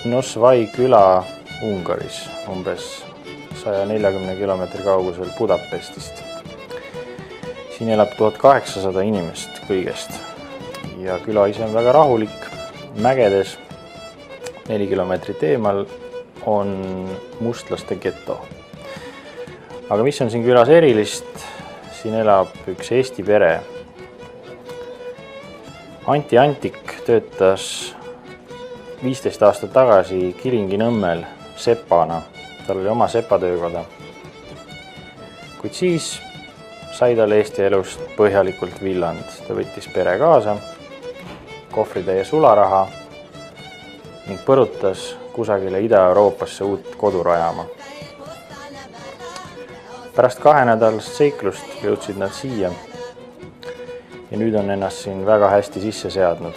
Nosvai küla Ungaris, umbes 140 kilomeetri kaugusel Budapestist. Siin elab 1800 inimest kõigest ja küla ise on väga rahulik. Mägedes 4 kilomeetrit eemal on mustlaste geto. Aga mis on siin külas erilist? Siin elab üks Eesti pere. Anti Antik töötas 15 aastat tagasi Kilingi-Nõmmel sepana. Tal oli oma sepatöökoda. Kuid siis sai tal Eesti elust põhjalikult villand. Ta võttis pere kaasa, kohvritäie sularaha ning põrutas kusagile Ida-Euroopasse uut kodu rajama. Pärast 2 nädalast seiklust jõudsid nad siia ja nüüd on ennast siin väga hästi sisse seadnud.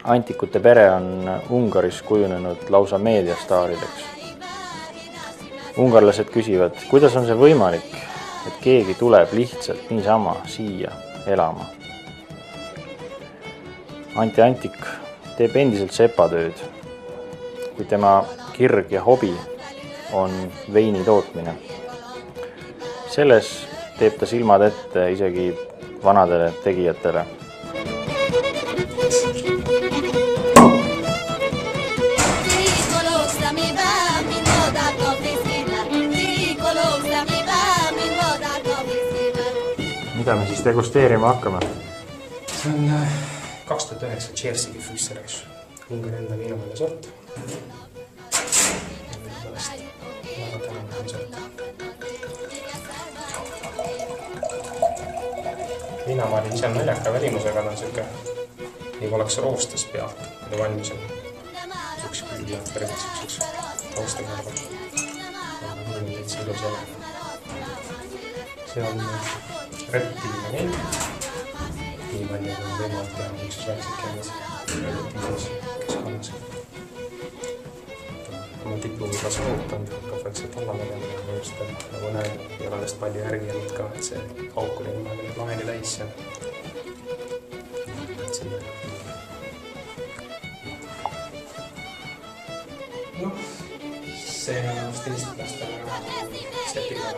Antikute pere on Ungaris kujunenud lausa meediastaarideks. Ungarlased küsivad, kuidas on see võimalik, et keegi tuleb lihtsalt niisama siia elama. Anti Antik teeb endiselt sepatööd, kui tema kirg ja hobi on veini tootmine. Selles teeb ta silmad ette isegi vanadele tegijatele. Mida me siis degusteerima hakkame? See on 2009 Tšersiga Füsser, Ungari enda viinamalja sort. Väga tänane sort. Viinamalja ise on naljaka välimusega, ta on selline, nagu oleks roostes pealt, mida valmis on. Üks küll ja päris roostega arvab. Aga nüüd täitsa ilus jäle. See on reptiilne vein. Nii palju kui võimalik teha üksusväärselt käimas keskkonnas. Oma tipuga kas muutanud, perfektselt allamägema ja just nagu näed, ei ole neist palju järgi jäänud ka, et see auk oli nimega laheni täis ja noh, see on stilistlastel sepiga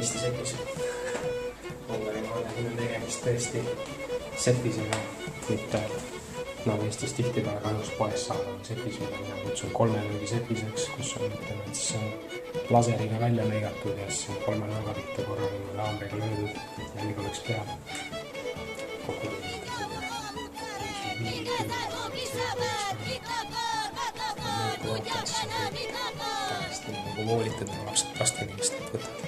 Eesti sepis. Ungari maale on tegemist tõesti sepisega, mitte nagu Eestis tihti peale kannus poes saada sepis, mida mina kutsun 3 löögi sepiseks, kus on laseriga välja lõigatud ja siis 3 nurga pilte korraga laamriga löödud ja nii oleks peale. Kokku täiesti nagu voolitud ja lapsed vastu inimesed võtavad.